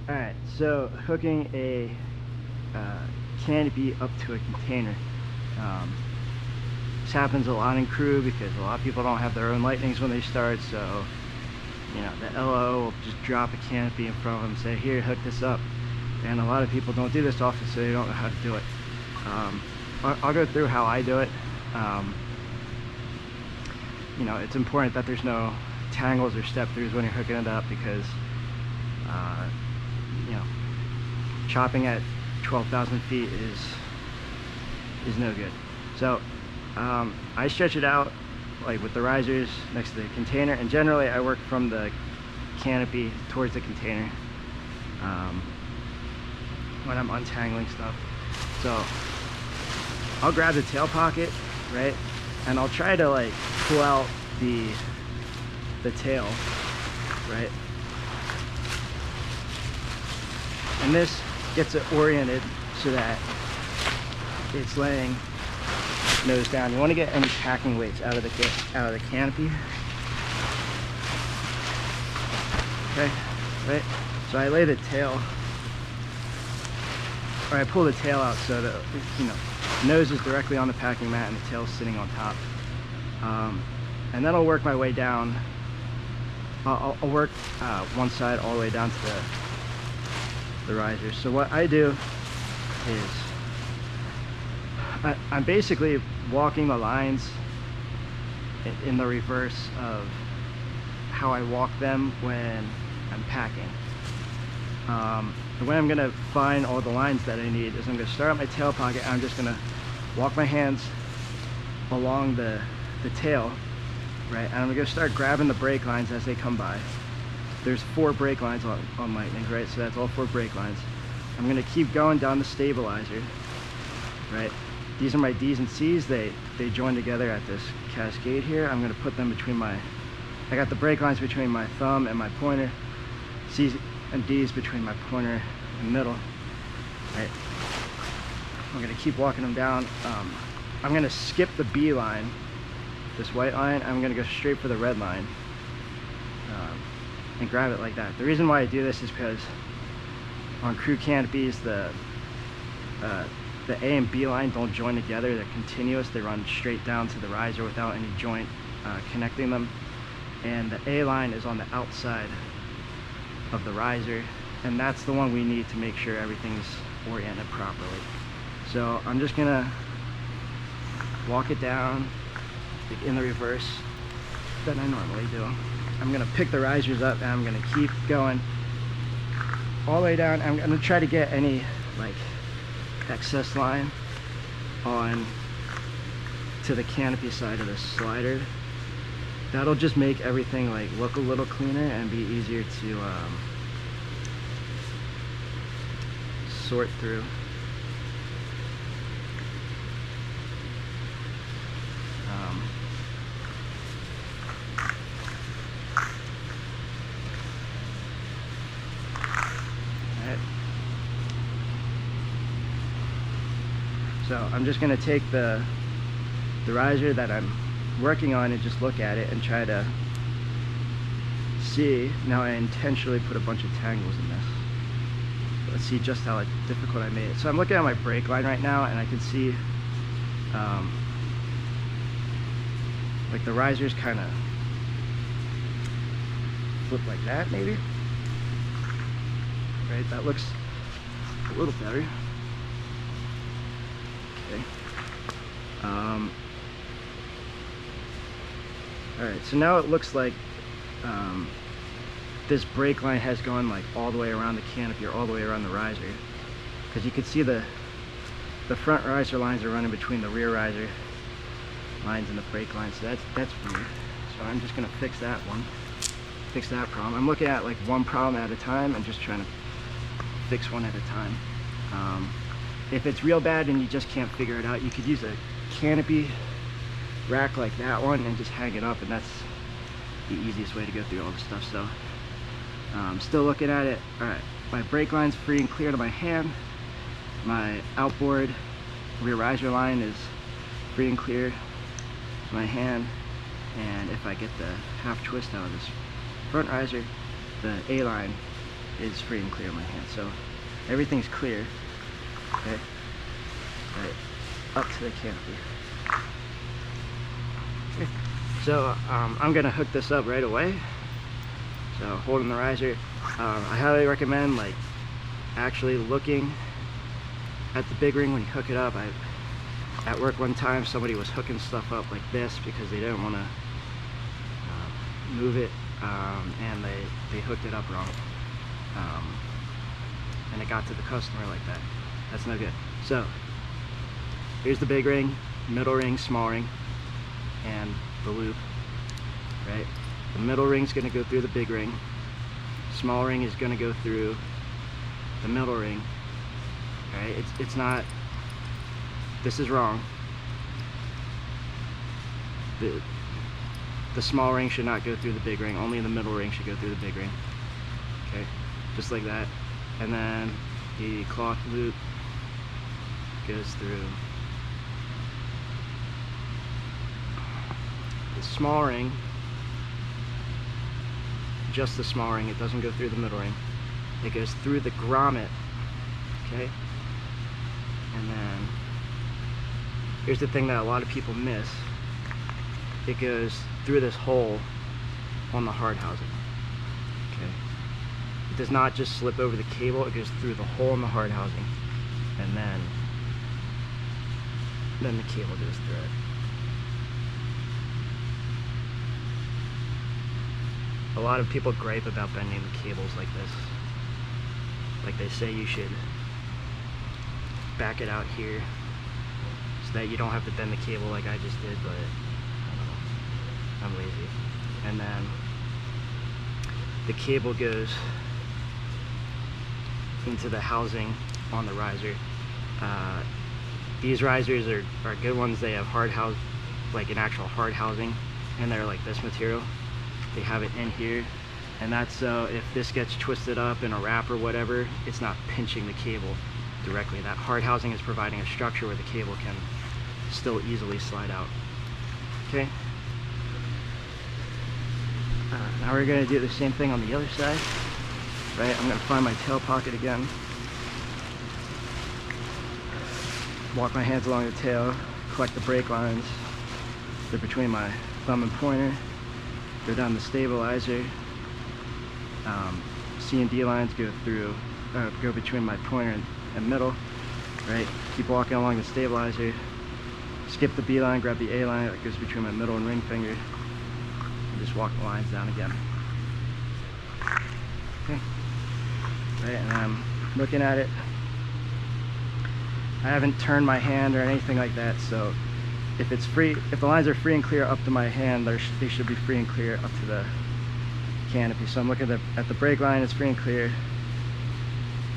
Alright, so hooking a canopy up to a container. This happens a lot in crew because a lot of people don't have their own lightnings when they start, so you know, the LO will just drop a canopy in front of them and say, here, hook this up. And a lot of people don't do this often, so they don't know how to do it. I'll go through how I do it. You know, it's important that there's no tangles or step-throughs when you're hooking it up because you know, chopping at 12,000 feet is no good. So I stretch it out like with the risers next to the container, and generally I work from the canopy towards the container when I'm untangling stuff. So I'll grab the tail pocket, right, and I'll try to like pull out the tail, right, and this gets it oriented so that it's laying nose down. You want to get any packing weights out of the canopy. Okay, right? So I lay the tail, or I pull the tail out so that, you know, the nose is directly on the packing mat and the tail is sitting on top. And then I'll work my way down. I'll work one side all the way down to the risers. So what I do is I'm basically walking the lines in the reverse of how I walk them when I'm packing. The way I'm going to find all the lines that I need is I'm going to start at my tail pocket, and I'm just going to walk my hands along the tail, right, and I'm going to start grabbing the brake lines as they come by. There's 4 brake lines on lightning, right, so that's all 4 brake lines. I'm going to keep going down the stabilizer, right. These are my D's and C's. They join together at this cascade here. I'm going to put them between I got the brake lines between my thumb and my pointer, C's and D's between my pointer and middle, right. I'm going to keep walking them down. I'm going to skip the B line, this white line. I'm going to go straight for the red line and grab it like that. The reason why I do this is because on crew canopies, the A and B line don't join together. They're continuous. They run straight down to the riser without any joint connecting them. And the A line is on the outside of the riser, and that's the one we need to make sure everything's oriented properly. So I'm just gonna walk it down in the reverse that I normally do. I'm gonna pick the risers up and I'm gonna keep going all the way down. I'm gonna try to get any like excess line on to the canopy side of the slider. That'll just make everything like look a little cleaner and be easier to sort through. So I'm just going to take the riser that I'm working on and just look at it and try to see. Now I intentionally put a bunch of tangles in this. Let's see just how difficult I made it. So I'm looking at my brake line right now, and I can see like the riser's kind of flip like that, maybe. Right, that looks a little better. Okay. Alright, so now it looks like this brake line has gone like all the way around the canopy or all the way around the riser, because you can see the front riser lines are running between the rear riser lines and the brake lines, so that's weird. So I'm just going to fix that problem. I'm looking at like one problem at a time and just trying to fix one at a time. If it's real bad and you just can't figure it out, you could use a canopy rack like that one and just hang it up, and that's the easiest way to go through all this stuff. So I'm still looking at it. Alright, my brake line's free and clear to my hand. My outboard rear riser line is free and clear to my hand. And if I get the half twist out of this front riser, the A line is free and clear in my hand. So everything's clear, okay? Right up to the canopy. Okay. So I'm gonna hook this up right away. So holding the riser, I highly recommend like actually looking at the big ring when you hook it up. At work one time, somebody was hooking stuff up like this because they didn't want to move it, and they hooked it up wrong, and it got to the customer like that. That's no good. So here's the big ring, middle ring, small ring, and the loop, right? The middle ring's going to go through the big ring, small ring is going to go through the middle ring, right? It's not, this is wrong. The small ring should not go through the big ring, only the middle ring should go through the big ring, okay? Just like that. And then the cloth loop goes through the small ring, just the small ring, it doesn't go through the middle ring. It goes through the grommet, okay? And then here's the thing that a lot of people miss. It goes through this hole on the hard housing, okay? It does not just slip over the cable, it goes through the hole in the hard housing, and then the cable goes through it. A lot of people gripe about bending the cables like this. Like they say you should back it out here so that you don't have to bend the cable like I just did, but I'm lazy. And then the cable goes into the housing on the riser. These risers are good ones. They have hard house, like an actual hard housing, and they're like this material. They have it in here, and that's so if this gets twisted up in a wrap or whatever, it's not pinching the cable directly. That hard housing is providing a structure where the cable can still easily slide out. Okay. Now we're going to do the same thing on the other side. Right, I'm going to find my tail pocket again. Walk my hands along the tail, collect the brake lines. They're between my thumb and pointer. Go down the stabilizer. C and D lines go through, go between my pointer and middle. Right, keep walking along the stabilizer. Skip the B line, grab the A line that goes between my middle and ring finger. And just walk the lines down again. Okay. Right, and I'm looking at it. I haven't turned my hand or anything like that, so if it's free, if the lines are free and clear up to my hand, they should be free and clear up to the canopy. So I'm looking at the brake line, it's free and clear.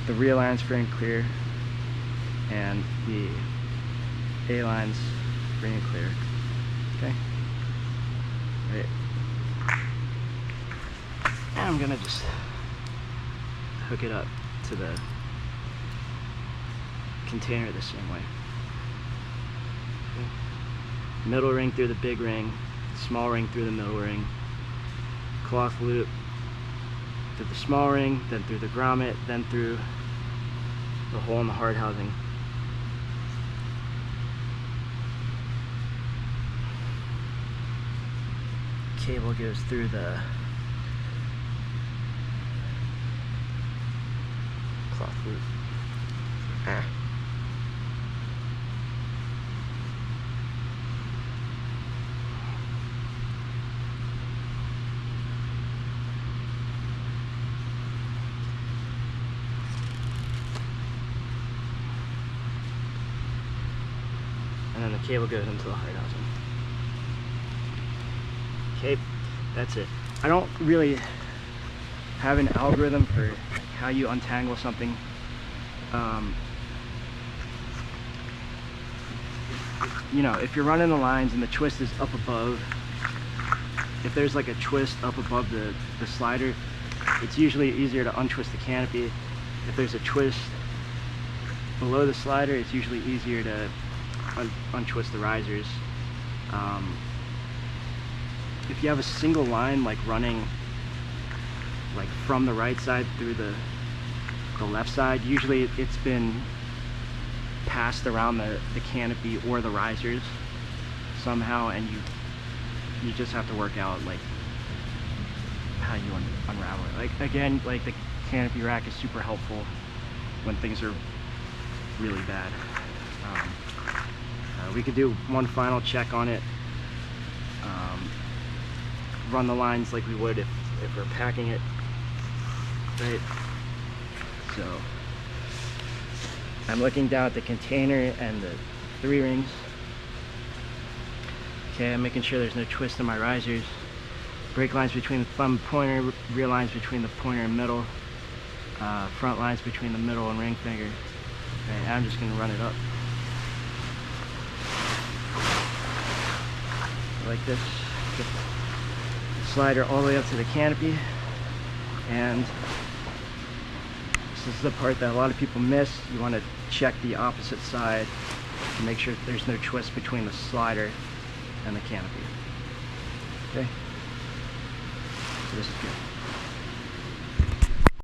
The rear line's free and clear, and the A line's free and clear. Okay. Right. And I'm gonna just hook it up to the container the same way. Okay. Middle ring through the big ring, small ring through the middle ring, cloth loop through the small ring, then through the grommet, then through the hole in the hard housing. Cable goes through the cloth loop. And then the cable goes into the hard housing. Okay, that's it. I don't really have an algorithm for how you untangle something. You know, if you're running the lines and the twist is up above, if there's like a twist up above the slider, it's usually easier to untwist the canopy. If there's a twist below the slider, it's usually easier to untwist the risers. If you have a single line like running like from the right side through the the left side. Usually it's been passed around the canopy or the risers somehow, and you just have to work out like how you unravel it. Like again, like the canopy rack is super helpful when things are really bad. We could do one final check on it, run the lines like we would if we're packing it, right? So I'm looking down at the container and the 3 rings. Okay, I'm making sure there's no twist in my risers. Brake lines between the thumb and pointer, rear lines between the pointer and middle, front lines between the middle and ring finger. Okay, I'm just gonna run it up like this. Get the slider all the way up to the canopy, and this is the part that a lot of people miss. You want to check the opposite side to make sure there's no twist between the slider and the canopy. Okay, so this is good.